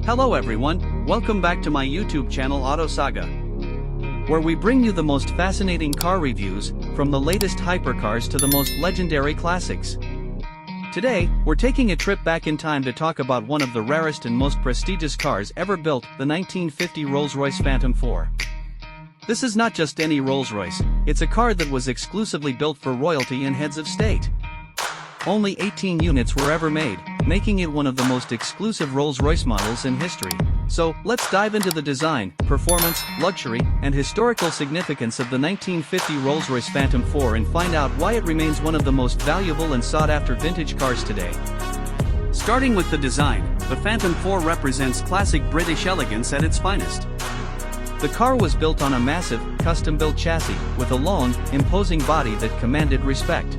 Hello everyone, welcome back to my YouTube channel Auto Saga, where we bring you the most fascinating car reviews, from the latest hypercars to the most legendary classics. Today, we're taking a trip back in time to talk about one of the rarest and most prestigious cars ever built, the 1950 Rolls-Royce Phantom IV. This is not just any Rolls-Royce, it's a car that was exclusively built for royalty and heads of state. Only 18 units were ever made, making it one of the most exclusive Rolls-Royce models in history. So, let's dive into the design, performance, luxury, and historical significance of the 1950 Rolls-Royce Phantom IV and find out why it remains one of the most valuable and sought-after vintage cars today. Starting with the design, the Phantom IV represents classic British elegance at its finest. The car was built on a massive, custom-built chassis, with a long, imposing body that commanded respect.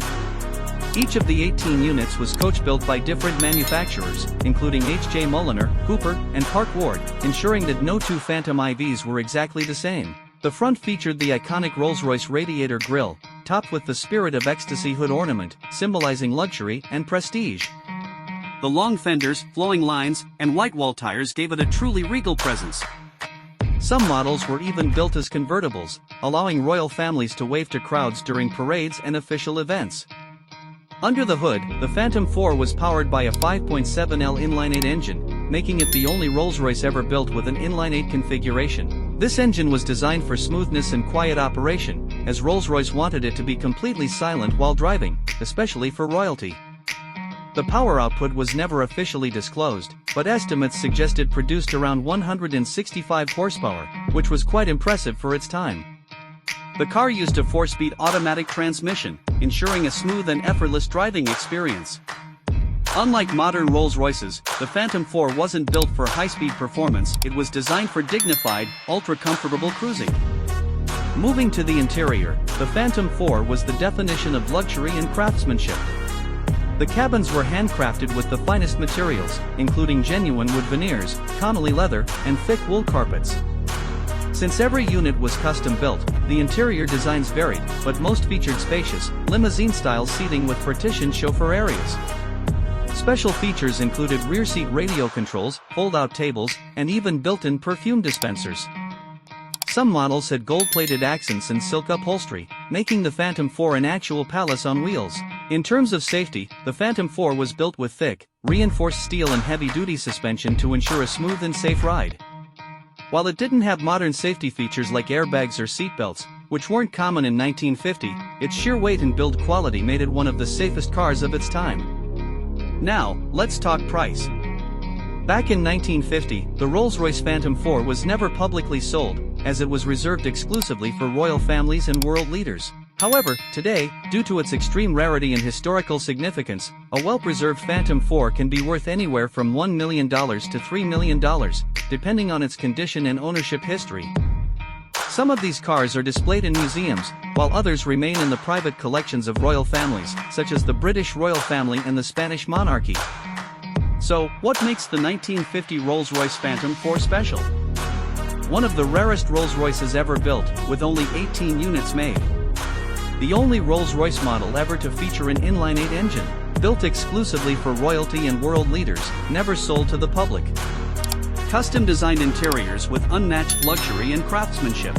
Each of the 18 units was coach-built by different manufacturers, including H.J. Mulliner, Cooper, and Park Ward, ensuring that no two Phantom IVs were exactly the same. The front featured the iconic Rolls-Royce radiator grille, topped with the Spirit of Ecstasy hood ornament, symbolizing luxury and prestige. The long fenders, flowing lines, and white wall tires gave it a truly regal presence. Some models were even built as convertibles, allowing royal families to wave to crowds during parades and official events. Under the hood, the Phantom IV was powered by a 5.7L inline-8 engine, making it the only Rolls-Royce ever built with an inline-8 configuration. This engine was designed for smoothness and quiet operation, as Rolls-Royce wanted it to be completely silent while driving, especially for royalty. The power output was never officially disclosed, but estimates suggest it produced around 165 horsepower, which was quite impressive for its time. The car used a 4-speed automatic transmission, ensuring a smooth and effortless driving experience. Unlike modern Rolls-Royces, the Phantom IV wasn't built for high-speed performance, it was designed for dignified, ultra-comfortable cruising. Moving to the interior, the Phantom IV was the definition of luxury and craftsmanship. The cabins were handcrafted with the finest materials, including genuine wood veneers, Connolly leather, and thick wool carpets. Since every unit was custom-built, the interior designs varied, but most featured spacious, limousine-style seating with partitioned chauffeur areas. Special features included rear-seat radio controls, fold-out tables, and even built-in perfume dispensers. Some models had gold-plated accents and silk upholstery, making the Phantom IV an actual palace on wheels. In terms of safety, the Phantom IV was built with thick, reinforced steel and heavy-duty suspension to ensure a smooth and safe ride. While it didn't have modern safety features like airbags or seatbelts, which weren't common in 1950, its sheer weight and build quality made it one of the safest cars of its time. Now, let's talk price. Back in 1950, the Rolls-Royce Phantom IV was never publicly sold, as it was reserved exclusively for royal families and world leaders. However, today, due to its extreme rarity and historical significance, a well-preserved Phantom IV can be worth anywhere from $1 million to $3 million, depending on its condition and ownership history. Some of these cars are displayed in museums, while others remain in the private collections of royal families, such as the British royal family and the Spanish monarchy. So, what makes the 1950 Rolls-Royce Phantom IV special? One of the rarest Rolls-Royces ever built, with only 18 units made. The only Rolls-Royce model ever to feature an inline-8 engine, built exclusively for royalty and world leaders, never sold to the public. Custom-designed interiors with unmatched luxury and craftsmanship.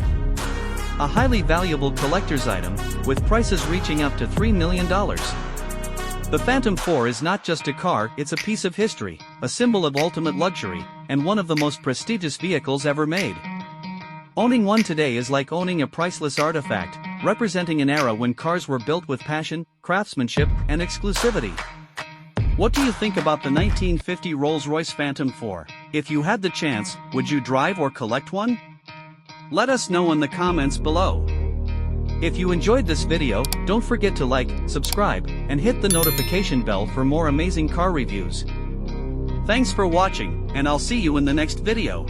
A highly valuable collector's item, with prices reaching up to $3 million. The Phantom IV is not just a car, it's a piece of history, a symbol of ultimate luxury, and one of the most prestigious vehicles ever made. Owning one today is like owning a priceless artifact, representing an era when cars were built with passion, craftsmanship, and exclusivity. What do you think about the 1950 Rolls-Royce Phantom IV? If you had the chance, would you drive or collect one? Let us know in the comments below. If you enjoyed this video, don't forget to like, subscribe, and hit the notification bell for more amazing car reviews. Thanks for watching, and I'll see you in the next video.